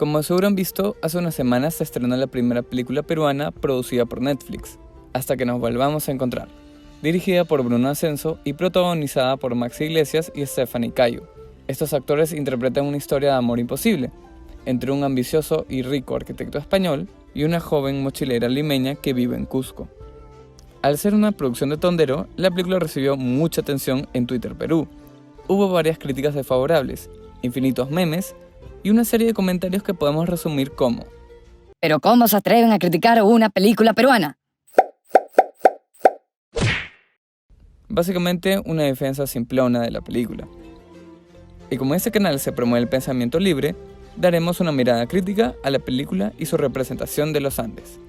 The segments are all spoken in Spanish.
Como seguro han visto, hace unas semanas se estrenó la primera película peruana producida por Netflix, Hasta que nos volvamos a encontrar, dirigida por Bruno Ascenso y protagonizada por Maxi Iglesias y Stephanie Cayo. Estos actores interpretan una historia de amor imposible, entre un ambicioso y rico arquitecto español y una joven mochilera limeña que vive en Cusco. Al ser una producción de Tondero, la película recibió mucha atención en Twitter Perú. Hubo varias críticas desfavorables, infinitos memes y una serie de comentarios que podemos resumir como: ¿Pero cómo se atreven a criticar una película peruana? Básicamente una defensa simplona de la película. Y como en este canal se promueve el pensamiento libre, daremos una mirada crítica a la película y su representación de los Andes.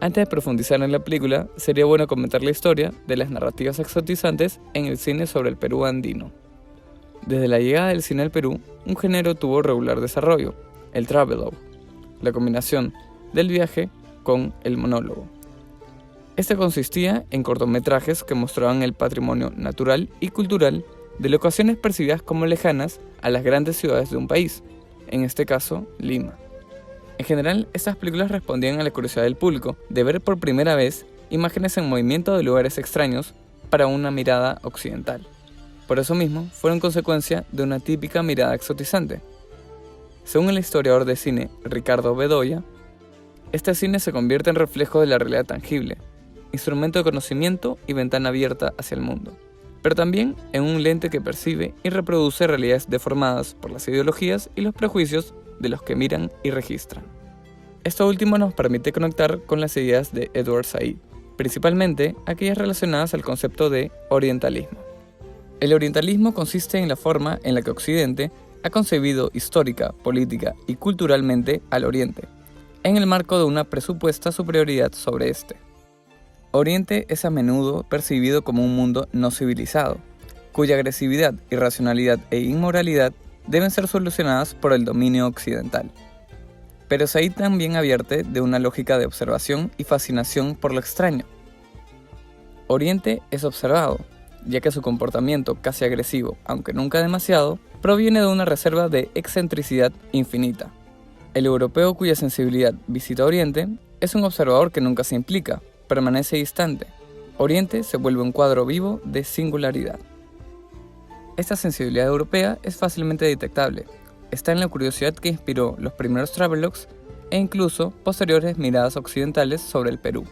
Antes de profundizar en la película, sería bueno comentar la historia de las narrativas exotizantes en el cine sobre el Perú andino. Desde la llegada del cine al Perú, un género tuvo regular desarrollo, el travelogue, la combinación del viaje con el monólogo. Este consistía en cortometrajes que mostraban el patrimonio natural y cultural de locaciones percibidas como lejanas a las grandes ciudades de un país, en este caso, Lima. En general, estas películas respondían a la curiosidad del público de ver por primera vez imágenes en movimiento de lugares extraños para una mirada occidental. Por eso mismo, fueron consecuencia de una típica mirada exotizante. Según el historiador de cine Ricardo Bedoya, este cine se convierte en reflejo de la realidad tangible, instrumento de conocimiento y ventana abierta hacia el mundo, pero también en un lente que percibe y reproduce realidades deformadas por las ideologías y los prejuicios de los que miran y registran. Esto último nos permite conectar con las ideas de Edward Said, principalmente aquellas relacionadas al concepto de orientalismo. El orientalismo consiste en la forma en la que Occidente ha concebido histórica, política y culturalmente al Oriente, en el marco de una presupuesta superioridad sobre este. Oriente es a menudo percibido como un mundo no civilizado, cuya agresividad, irracionalidad e inmoralidad deben ser solucionadas por el dominio occidental. Pero Said también advierte de una lógica de observación y fascinación por lo extraño. Oriente es observado, ya que su comportamiento casi agresivo, aunque nunca demasiado, proviene de una reserva de excentricidad infinita. El europeo cuya sensibilidad visita Oriente es un observador que nunca se implica, permanece distante. Oriente se vuelve un cuadro vivo de singularidad. Esta sensibilidad europea es fácilmente detectable. Está en la curiosidad que inspiró los primeros travelogues e incluso posteriores miradas occidentales sobre el Perú.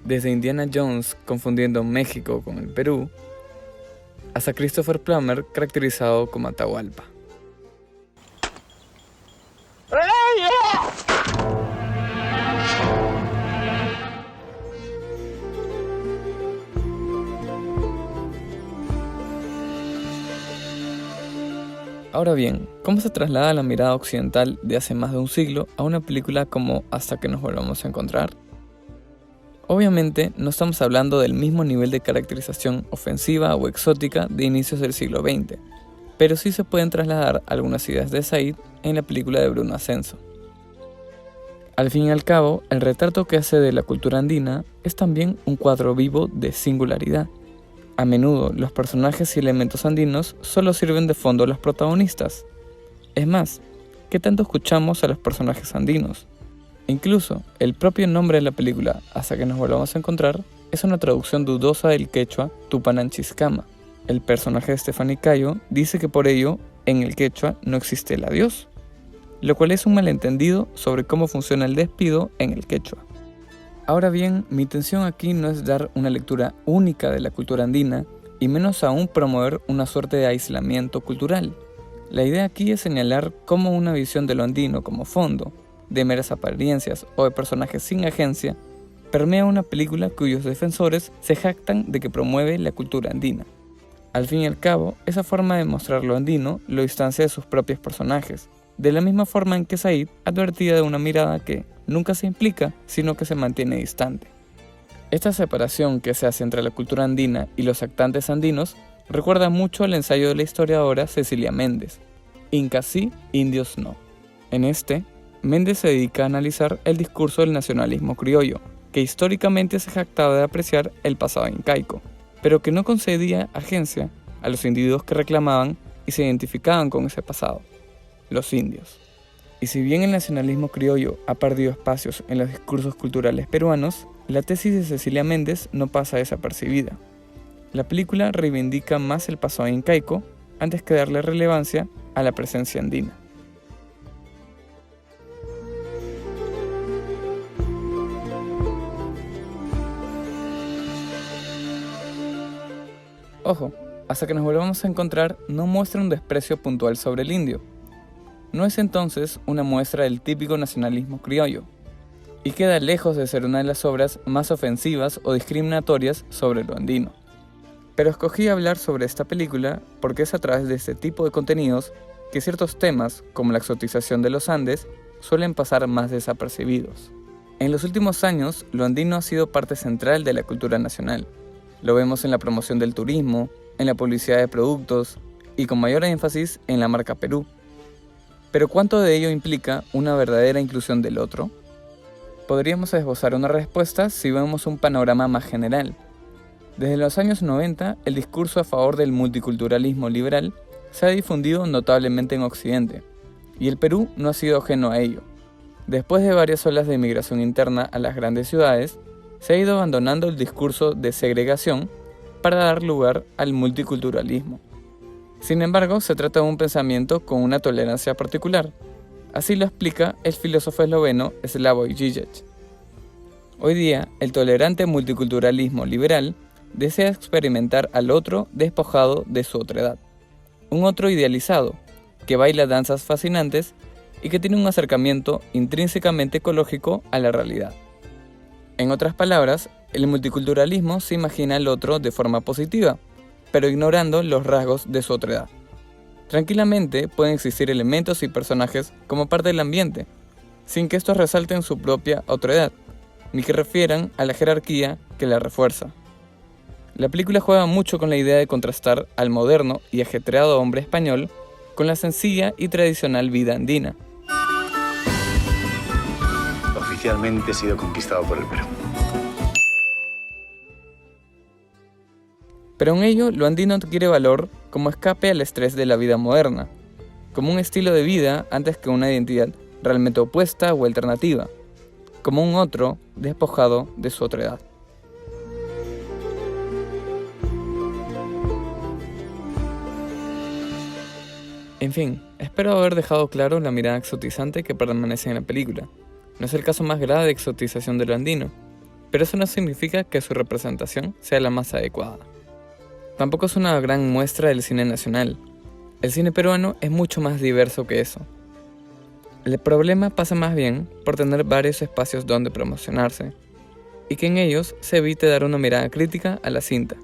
Desde Indiana Jones confundiendo México con el Perú, hasta Christopher Plummer caracterizado como Atahualpa. Ahora bien, ¿cómo se traslada la mirada occidental de hace más de un siglo a una película como Hasta que nos volvamos a encontrar? Obviamente, no estamos hablando del mismo nivel de caracterización ofensiva o exótica de inicios del siglo XX, pero sí se pueden trasladar algunas ideas de Said en la película de Bruno Ascenso. Al fin y al cabo, el retrato que hace de la cultura andina es también un cuadro vivo de singularidad. A menudo, los personajes y elementos andinos solo sirven de fondo a los protagonistas. Es más, ¿qué tanto escuchamos a los personajes andinos? Incluso, el propio nombre de la película, Hasta que nos volvamos a encontrar, es una traducción dudosa del quechua Tupananchiscama. El personaje de Stephanie Cayo dice que por ello, en el quechua no existe el adiós, lo cual es un malentendido sobre cómo funciona el despido en el quechua. Ahora bien, mi intención aquí no es dar una lectura única de la cultura andina, y menos aún promover una suerte de aislamiento cultural. La idea aquí es señalar cómo una visión de lo andino como fondo, de meras apariencias o de personajes sin agencia, permea una película cuyos defensores se jactan de que promueve la cultura andina. Al fin y al cabo, esa forma de mostrar lo andino lo distancia de sus propios personajes, de la misma forma en que Said advertía de una mirada que nunca se implica, sino que se mantiene distante. Esta separación que se hace entre la cultura andina y los actantes andinos recuerda mucho al ensayo de la historiadora Cecilia Méndez, Incas sí, indios no. En este, Méndez se dedica a analizar el discurso del nacionalismo criollo, que históricamente se jactaba de apreciar el pasado incaico, pero que no concedía agencia a los individuos que reclamaban y se identificaban con ese pasado, los indios. Y si bien el nacionalismo criollo ha perdido espacios en los discursos culturales peruanos, la tesis de Cecilia Méndez no pasa desapercibida. La película reivindica más el pasado incaico antes que darle relevancia a la presencia andina. Ojo, hasta que nos volvamos a encontrar no muestra un desprecio puntual sobre el indio. No es entonces una muestra del típico nacionalismo criollo, y queda lejos de ser una de las obras más ofensivas o discriminatorias sobre lo andino. Pero escogí hablar sobre esta película porque es a través de este tipo de contenidos que ciertos temas, como la exotización de los Andes, suelen pasar más desapercibidos. En los últimos años, lo andino ha sido parte central de la cultura nacional. Lo vemos en la promoción del turismo, en la publicidad de productos y con mayor énfasis en la marca Perú. Pero ¿cuánto de ello implica una verdadera inclusión del otro? Podríamos esbozar una respuesta si vemos un panorama más general. Desde los años 90, el discurso a favor del multiculturalismo liberal se ha difundido notablemente en Occidente, y el Perú no ha sido ajeno a ello. Después de varias olas de inmigración interna a las grandes ciudades, se ha ido abandonando el discurso de segregación para dar lugar al multiculturalismo. Sin embargo, se trata de un pensamiento con una tolerancia particular. Así lo explica el filósofo esloveno Slavoj Žižek. Hoy día, el tolerante multiculturalismo liberal desea experimentar al otro despojado de su otredad. Un otro idealizado, que baila danzas fascinantes y que tiene un acercamiento intrínsecamente ecológico a la realidad. En otras palabras, el multiculturalismo se imagina al otro de forma positiva, pero ignorando los rasgos de su otredad. Tranquilamente pueden existir elementos y personajes como parte del ambiente, sin que estos resalten su propia otredad, ni que refieran a la jerarquía que la refuerza. La película juega mucho con la idea de contrastar al moderno y ajetreado hombre español con la sencilla y tradicional vida andina. Oficialmente he sido conquistado por el Perú. Pero en ello, lo andino adquiere valor como escape al estrés de la vida moderna, como un estilo de vida antes que una identidad realmente opuesta o alternativa, como un otro despojado de su otredad. En fin, espero haber dejado claro la mirada exotizante que permanece en la película. No es el caso más grave de exotización de lo andino, pero eso no significa que su representación sea la más adecuada. Tampoco es una gran muestra del cine nacional. El cine peruano es mucho más diverso que eso. El problema pasa más bien por tener varios espacios donde promocionarse, y que en ellos se evite dar una mirada crítica a la cinta.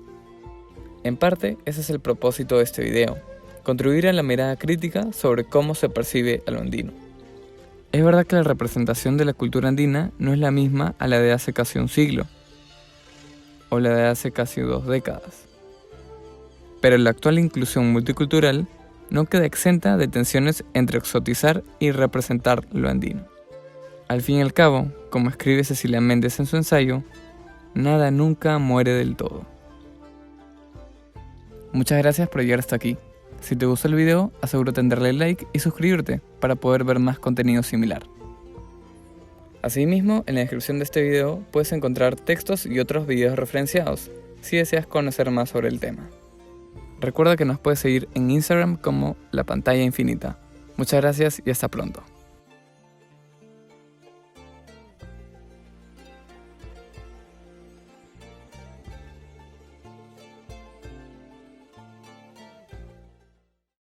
En parte, ese es el propósito de este video, contribuir a la mirada crítica sobre cómo se percibe a lo andino. Es verdad que la representación de la cultura andina no es la misma a la de hace casi un siglo, o la de hace casi 2 décadas. Pero la actual inclusión multicultural no queda exenta de tensiones entre exotizar y representar lo andino. Al fin y al cabo, como escribe Cecilia Méndez en su ensayo, nada nunca muere del todo. Muchas gracias por llegar hasta aquí. Si te gustó el video, asegúrate en darle like y suscribirte para poder ver más contenido similar. Asimismo, en la descripción de este video puedes encontrar textos y otros videos referenciados, si deseas conocer más sobre el tema. Recuerda que nos puedes seguir en Instagram como La Pantalla Infinita. Muchas gracias y hasta pronto.